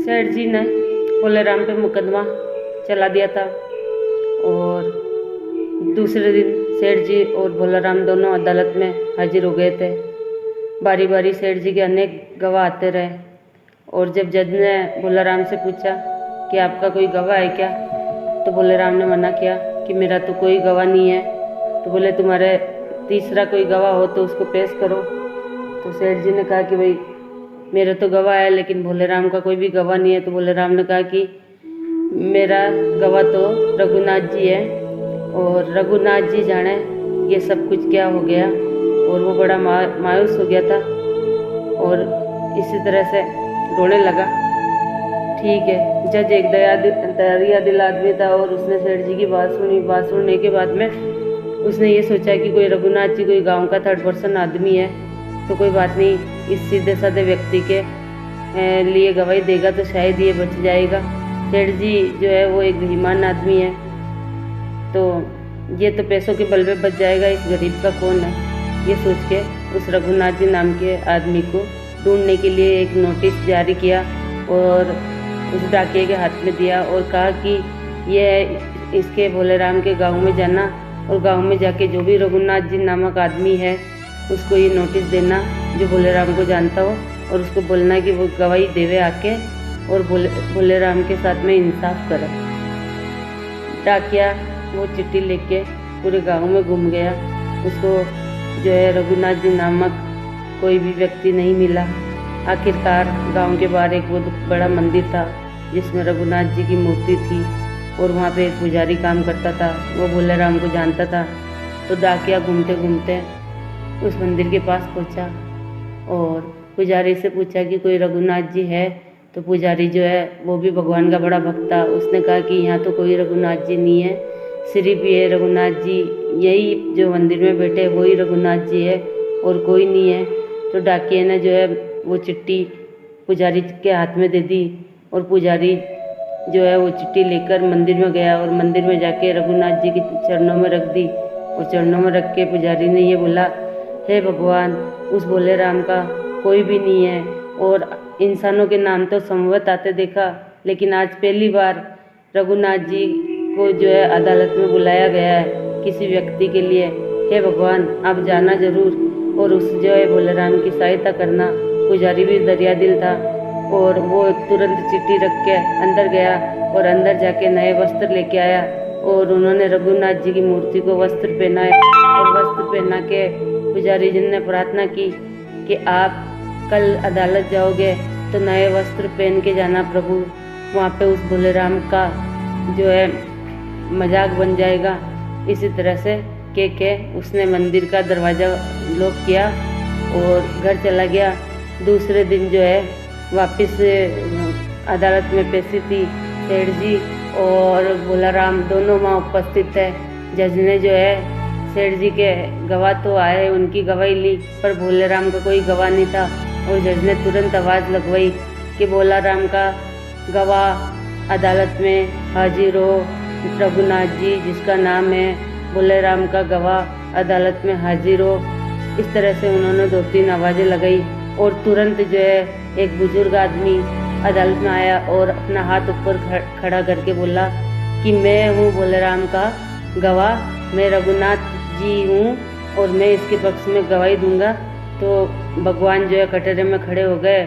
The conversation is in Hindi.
सेठ जी ने भोलेराम पे मुकदमा चला दिया था और दूसरे दिन सेठ जी और भोलेराम दोनों अदालत में हाजिर हो गए थे। बारी बारी सेठ जी के अनेक गवाह आते रहे और जब जज ने भोलेराम से पूछा कि आपका कोई गवाह है क्या, तो भोलेराम ने मना किया कि मेरा तो कोई गवाह नहीं है। तो बोले तुम्हारे तीसरा कोई गवाह हो तो उसको पेश करो। तो सेठ जी ने कहा कि भाई मेरा तो गवाह है लेकिन भोलेराम का कोई भी गवाह नहीं है। तो भोलेराम ने कहा कि मेरा गवाह तो रघुनाथ जी है और रघुनाथ जी जाने ये सब कुछ क्या हो गया। और वो बड़ा मायूस हो गया था और इसी तरह से रोने लगा। ठीक है, जज एक दरिया दिल आदमी था और उसने सेठ जी की बात सुनी। बात सुनने के बाद में उसने ये सोचा कि कोई रघुनाथ जी कोई गांव का थर्ड पर्सन आदमी है तो कोई बात नहीं, इस सीधे साधे व्यक्ति के लिए गवाही देगा तो शायद ये बच जाएगा। सेठ जी जो है वो एक बेईमान आदमी है तो ये तो पैसों के बल पे बच जाएगा, इस गरीब का कौन है। ये सोच के उस रघुनाथ जी नाम के आदमी को ढूंढने के लिए एक नोटिस जारी किया और उस डाकिये के हाथ में दिया और कहा कि ये इसके भोलेराम के गांव में जाना और गांव में जाके जो भी रघुनाथ जी नामक आदमी है उसको ये नोटिस देना जो भोलेराम को जानता हो और उसको बोलना कि वो गवाही देवे आके और भोलेराम के साथ में इंसाफ करे। डाकिया वो चिट्ठी लेके पूरे गांव में घूम गया। उसको जो है रघुनाथ जी नामक कोई भी व्यक्ति नहीं मिला। आखिरकार गांव के बाहर एक बहुत बड़ा मंदिर था जिसमें रघुनाथ जी की मूर्ति थी और वहाँ पे एक पुजारी काम करता था, वो भोलेराम को जानता था। तो डाकिया घूमते घूमते उस मंदिर के पास पहुँचा और पुजारी से पूछा कि कोई रघुनाथ जी है। तो पुजारी जो है वो भी भगवान का बड़ा भक्त था। उसने कहा कि यहाँ तो कोई रघुनाथ जी नहीं है, सिर्फ ये रघुनाथ जी यही जो मंदिर में बैठे वही रघुनाथ जी है और कोई नहीं है। तो डाकिये ने जो है वो चिट्ठी पुजारी के हाथ में दे दी और पुजारी जो है वो चिट्ठी लेकर मंदिर में गया और मंदिर में जाके रघुनाथ जी के चरणों में रख दी। और चरणों में रख के पुजारी ने ये बोला, हे भगवान, उस भोलेराम का कोई भी नहीं है और इंसानों के नाम तो संवत आते देखा, लेकिन आज पहली बार रघुनाथ जी को जो है अदालत में बुलाया गया है किसी व्यक्ति के लिए। हे भगवान, आप जाना जरूर और उस जो है भोलेराम की सहायता करना। पुजारी भी दरिया दिल था और वो तुरंत चिट्ठी रख के अंदर गया और अंदर जाके नए वस्त्र लेके आया और उन्होंने रघुनाथ जी की मूर्ति को वस्त्र पहनाए और वस्त्र पहना के पुजारी जी ने प्रार्थना की कि आप कल अदालत जाओगे तो नए वस्त्र पहन के जाना प्रभु, वहाँ पे उस भोलेराम का जो है मजाक बन जाएगा। इसी तरह से के उसने मंदिर का दरवाज़ा लॉक किया और घर चला गया। दूसरे दिन जो है वापस अदालत में पेशी थी। सेठ जी और भोलेराम दोनों वहाँ उपस्थित थे। जज ने जो है सेठ जी के गवाह तो आए, उनकी गवाही ली, पर भोलेराम का कोई गवाह नहीं था और जज ने तुरंत आवाज़ लगवाई कि भोलेराम का गवाह अदालत में हाजिर हो। रघुनाथ जी जिसका नाम है भोलेराम का गवाह अदालत में हाजिर हो। इस तरह से उन्होंने 2-3 आवाज़ें लगाई और तुरंत जो है एक बुजुर्ग आदमी अदालत में आया और अपना हाथ ऊपर खड़ा करके बोला कि मैं हूँ भोलेराम का गवाह, मैं रघुनाथ जी हूँ और मैं इसके पक्ष में गवाही दूंगा। तो भगवान जो है कटहरे में खड़े हो गए।